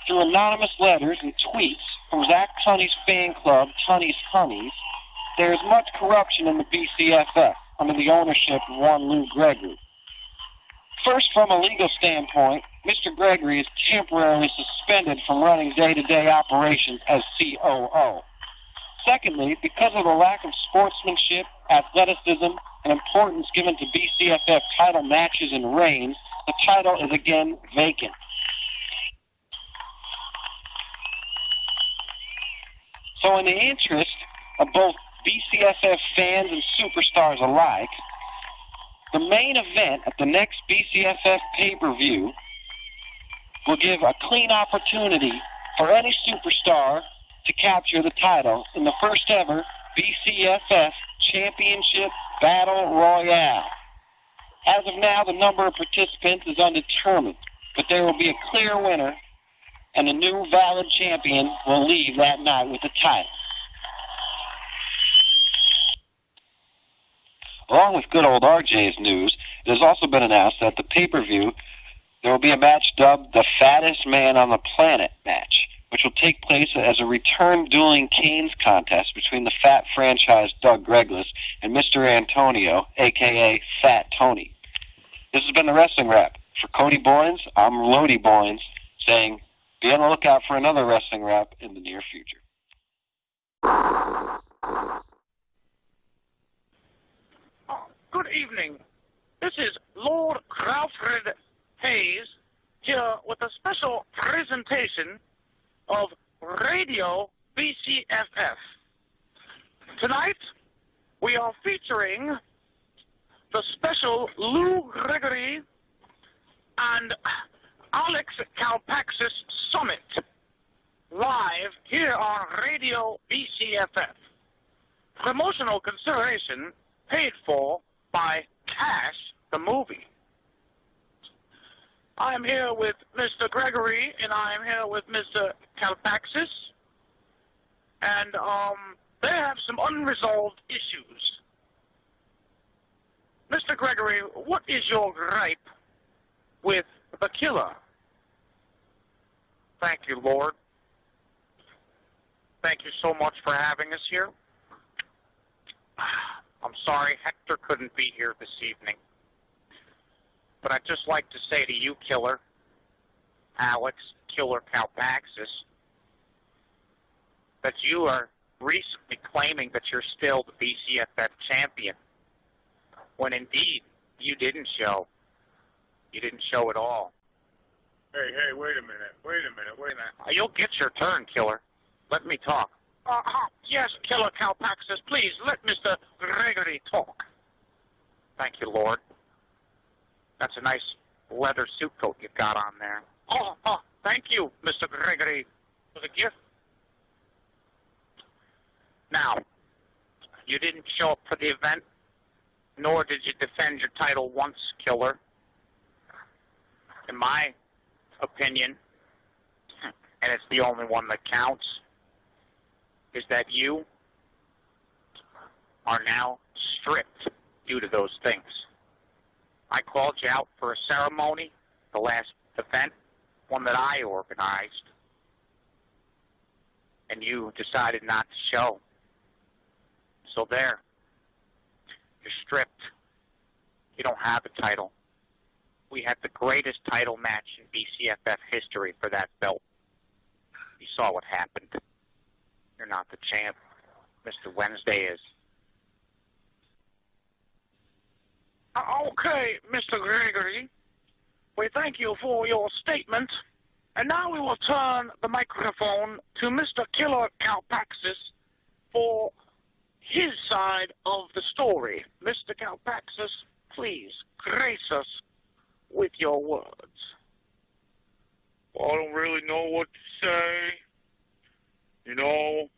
through anonymous letters and tweets from Zach Tunney's fan club, Tunney's Honeys. There is much corruption in the BCFF under the ownership of one Lou Gregory. First, from a legal standpoint, Mr. Gregory is temporarily suspended from running day-to-day operations as COO. Secondly, because of the lack of sportsmanship, athleticism, and importance given to BCFF title matches and reigns, the title is again vacant. So in the interest of both BCFF fans and superstars alike, the main event at the next BCFF pay-per-view will give a clean opportunity for any superstar to capture the title in the first ever BCFF Championship Battle Royale. As of now, the number of participants is undetermined, but there will be a clear winner, and the new valid champion will leave that night with the title. Along with good old RJ's news, it has also been announced that at the pay-per-view there will be a match dubbed the Fattest Man on the Planet match, which will take place as a return dueling canes contest between the Fat franchise Doug Greglis and Mr. Antonio, a.k.a. Fat Tony. This has been the Wrestling Wrap. For Cody Boynes, I'm Lodi Boynes, saying be on the lookout for another Wrestling Wrap in the near future. Good evening. This is Lord Crawford Hayes here with a special presentation of Radio BCFF. Tonight, we are featuring the special Lou Gregory and Alex Kalpaxis Summit live here on Radio BCFF. Promotional consideration paid for by Cash the Movie. I am here with Mr. Gregory, and I am here with Mr. Kalpaxis, and they have some unresolved issues. Mr. Gregory, what is your gripe with the killer? Thank you, Lord. Thank you so much for having us here. I'm sorry Hector couldn't be here this evening. But I'd just like to say to you, Killer, Alex, Killer Kalpaxis, that you are recently claiming that you're still the BCFF champion, when indeed you didn't show. You didn't show at all. Hey, wait a minute. You'll get your turn, Killer. Let me talk. Yes, Killer Kalpaxis, please let Mr. Gregory talk. Thank you, Lord. That's a nice leather suit coat you've got on there. Oh, thank you, Mr. Gregory, for the gift. Now, you didn't show up for the event, nor did you defend your title once, Killer. In my opinion, and it's the only one that counts, is that you are now stripped due to those things. I called you out for a ceremony, the last event, one that I organized, and you decided not to show. So there, you're stripped. You don't have a title. We had the greatest title match in BCFF history for that belt. You saw what happened. You're not the champ. Mr. Wednesday is. Okay, Mr. Gregory. We thank you for your statement. And now we will turn the microphone to Mr. Killer Kalpaxis for his side of the story. Mr. Kalpaxis, please grace us with your words. Well, I don't really know what to say. You know,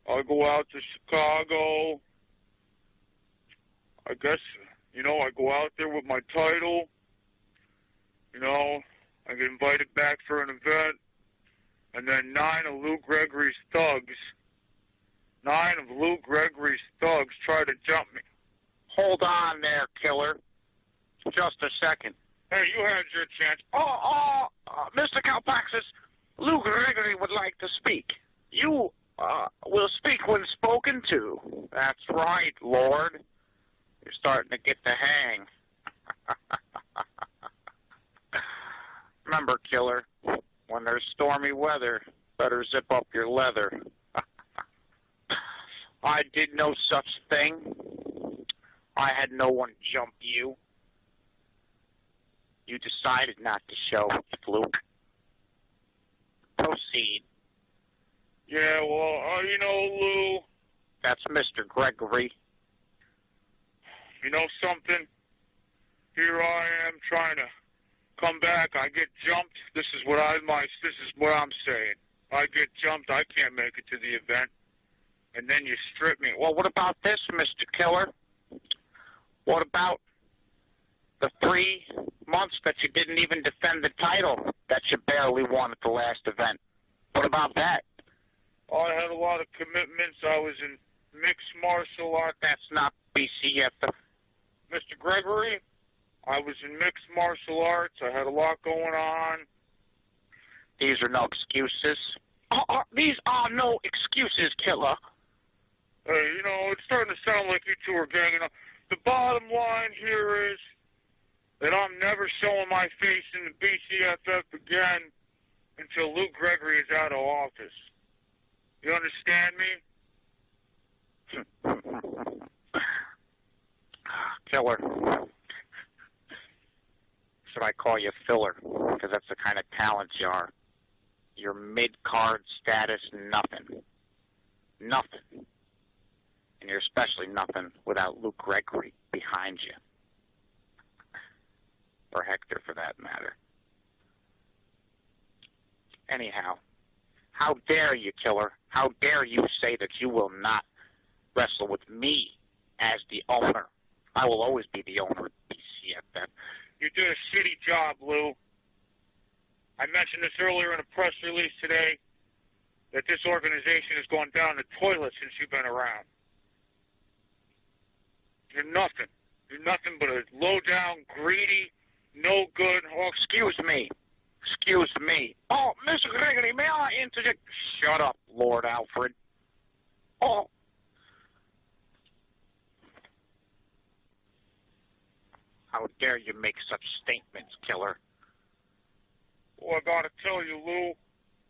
I go out to Chicago. I guess, you know, I go out there with my title. You know, I get invited back for an event. and then 9 of Lou Gregory's thugs. 9 of Lou Gregory's thugs tried to jump me. Hold on there, killer. Just a second. Hey, you had your chance. Mr. Kalpaxis, Lou Gregory would like to speak. You will speak when spoken to. That's right, Lord. You're starting to get the hang. Remember, killer, when there's stormy weather, better zip up your leather. I did no such thing. I had no one jump you. You decided not to show, Fluke. Proceed. Yeah, well, you know, Lou. That's Mr. Gregory. You know something? Here I am trying to come back. I get jumped. This is what I'm saying. I get jumped. I can't make it to the event. And then you strip me. Well, what about this, Mr. Killer? What about the 3 months that you didn't even defend the title that you barely won at the last event? What about that? I had a lot of commitments. I was in mixed martial arts. That's not BCFF. Mr. Gregory, I was in mixed martial arts. I had a lot going on. These are no excuses. These are no excuses, killer. Hey, you know, it's starting to sound like you two are ganging up. The bottom line here is that I'm never showing my face in the BCFF again until Lou Gregory is out of office. You understand me? Killer. Should I call you filler? Because that's the kind of talent you are. Your mid-card status, nothing. Nothing. And you're especially nothing without Luke Gregory behind you. Or Hector, for that matter. Anyhow, how dare you, killer? How dare you say that you will not wrestle with me as the owner? I will always be the owner of BCFF. You did a shitty job, Lou. I mentioned this earlier in a press release today, that this organization has gone down the toilet since you've been around. You're nothing. You're nothing but a low-down, greedy, no good... Oh, excuse me. Excuse me. Oh, Mr. Gregory, may I interject? Shut up, Lord Alfred. Oh. How dare you make such statements, killer? Well, I gotta tell you, Lou,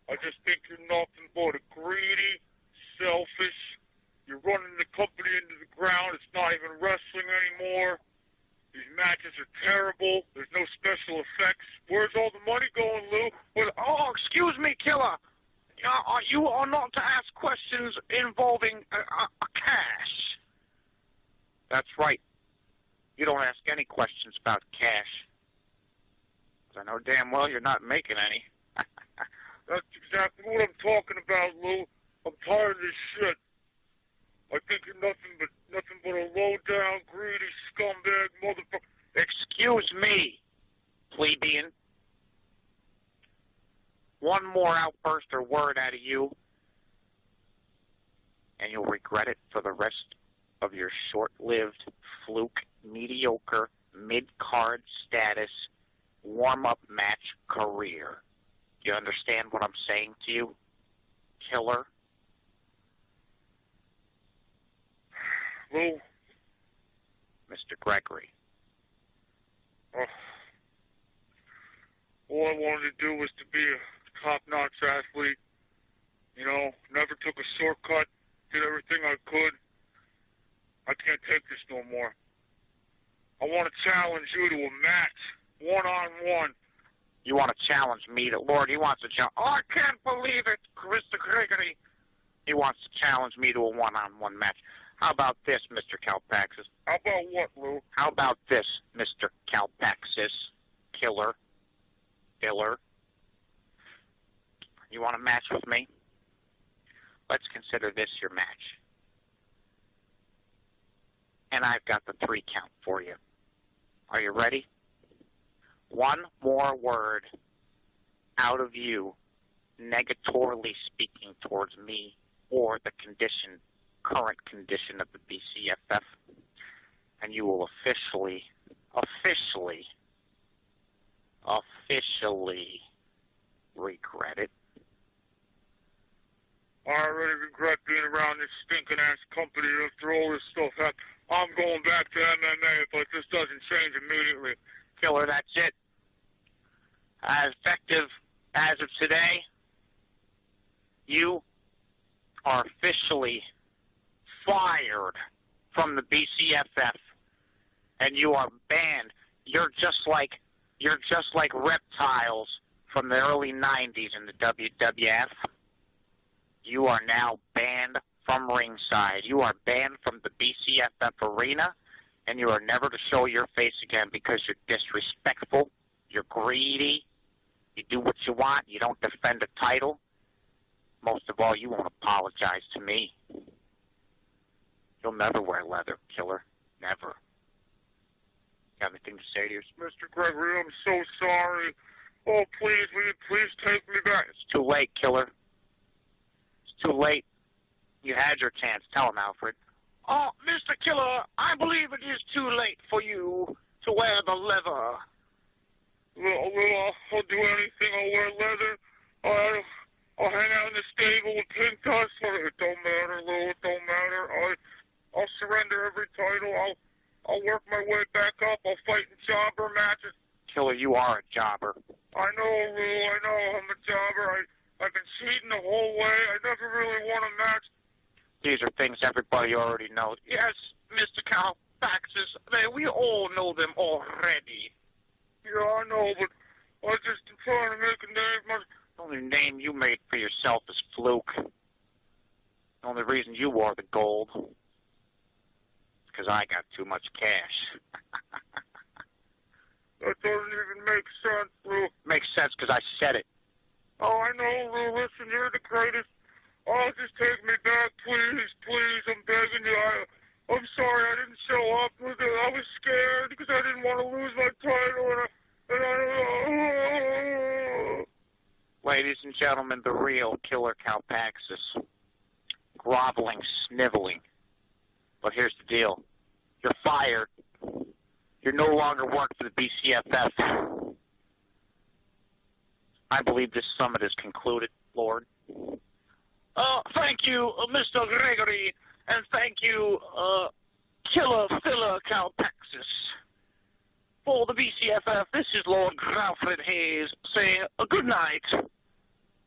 I just think you're nothing but a greedy, selfish... You're running the company into the ground. It's not even wrestling anymore. These matches are terrible. There's no special effects. Where's all the money going, Lou? Oh, excuse me, killer. You are not to ask questions involving cash. That's right. You don't ask any questions about cash. Because I know damn well you're not making any. That's exactly what I'm talking about, Lou. I'm tired of this shit. I think you're nothing but a low-down, greedy, scumbag motherfucker. Excuse me, plebeian. One more outburst or word out of you, and you'll regret it for the rest of your short-lived, fluke, mediocre, mid-card status, warm-up match career. Do you understand what I'm saying to you, killer? Lou? Mr. Gregory. All I wanted to do was to be a top-notch athlete. You know, never took a shortcut, did everything I could. I can't take this no more. I want to challenge you to a match, one-on-one. You want to challenge me to... Lord, he wants to challenge... Oh, I can't believe it, Mr. Gregory. He wants to challenge me to a one-on-one match. How about this, Mr. Kalpaxis? How about what, Lou? How about this, Mr. Kalpaxis? Killer. You want a match with me? Let's consider this your match. And I've got the 3 count for you. Are you ready? One more word out of you, negatorily speaking towards me or the current condition of the BCFF, and you will officially regret it. I already regret being around this stinking ass company after all this stuff happened. I'm going back to MMA if this doesn't change immediately. Killer, that's it. As effective as of today, you are officially fired from the BCFF, and you are banned. You're just like reptiles from the early 90s in the WWF. You are now banned from ringside. You are banned from the BCFF arena, and you are never to show your face again because you're disrespectful, you're greedy, you do what you want, you don't defend a title. Most of all, you won't apologize to me. You'll never wear leather, Killer. Never. Got anything to say to you? Mr. Gregory, I'm so sorry. Oh, please, will you please take me back? It's too late, Killer. It's too late. You had your chance. Tell him, Alfred. Oh, Mr. Killer, I believe it is too late for you to wear the leather. Well, I'll do anything. I'll wear leather. I'll hang out in the stable with pink dust. It don't matter, Lou. It don't matter. I'll surrender every title. I'll work my way back up. I'll fight in jobber matches. Killer, you are a jobber. I know, Lou. I know I'm a jobber. I've been cheating the whole way. I never really won a match. These are things everybody already knows. Yes, Mr. Calpaxis, we all know them already. Yeah, I know, but I just trying to make a name. The only name you made for yourself is Fluke. The only reason you wore the gold is because I got too much cash. That doesn't even make sense, Lou. Makes sense because I said it. Oh, I know, Lou. Listen, you're the greatest. Oh, just take me back, please, please. I'm begging you. I'm sorry I didn't show up with it. I was scared because I didn't want to lose my title. Ladies and gentlemen, the real Killer Calpaxis. Groveling, sniveling. But here's the deal. You're fired. You no longer work for the BCFF. I believe this summit is concluded, Lord. Thank you, Mr. Gregory, and thank you, Killer Filler Calpaxis. For the BCFF, this is Lord Alfred Hayes saying a good night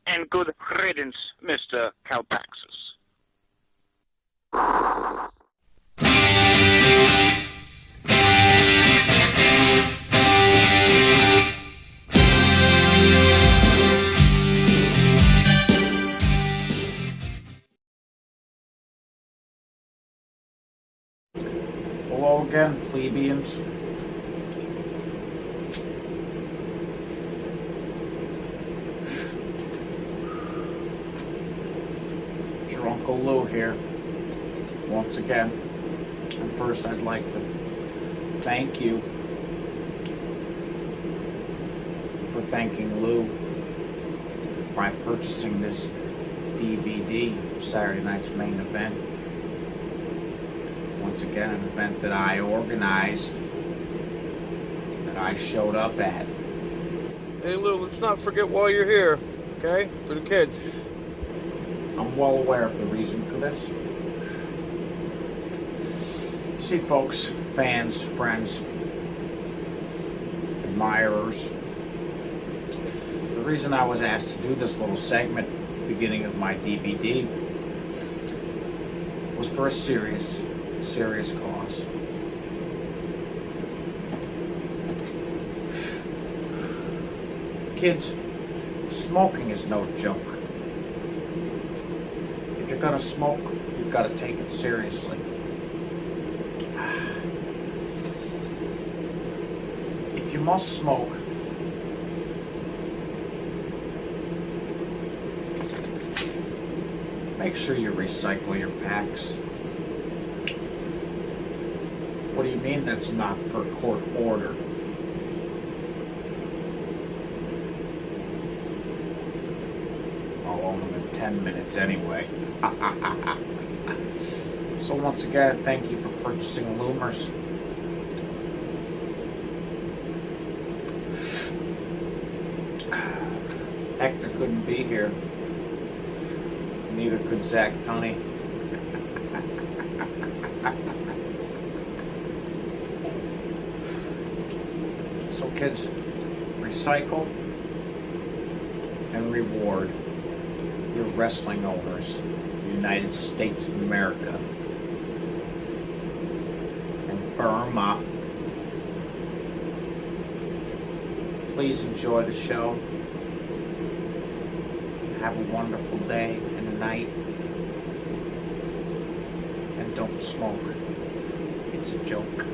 and good riddance, Mr. Calpaxis. Hello again, plebeians. It's your Uncle Lou here, once again. And first I'd like to thank you for thanking Lou by purchasing this DVD of Saturday night's main event. Once again, an event that I organized, that I showed up at. Hey Lou, let's not forget why you're here, okay? For the kids. I'm well aware of the reason for this. See, folks, fans, friends, admirers, the reason I was asked to do this little segment at the beginning of my DVD was for a serious cause. Kids, smoking is no joke. If you're gonna smoke, you've got to take it seriously. If you must smoke, make sure you recycle your packs. What do you mean that's not per court order? I'll own them in 10 minutes anyway. So once again, thank you for purchasing Loumors. Hector couldn't be here. Neither could Zach Tunney. So kids, recycle and reward your wrestling owners, the United States of America, and Burma. Please enjoy the show. Have a wonderful day and a night. And don't smoke. It's a joke.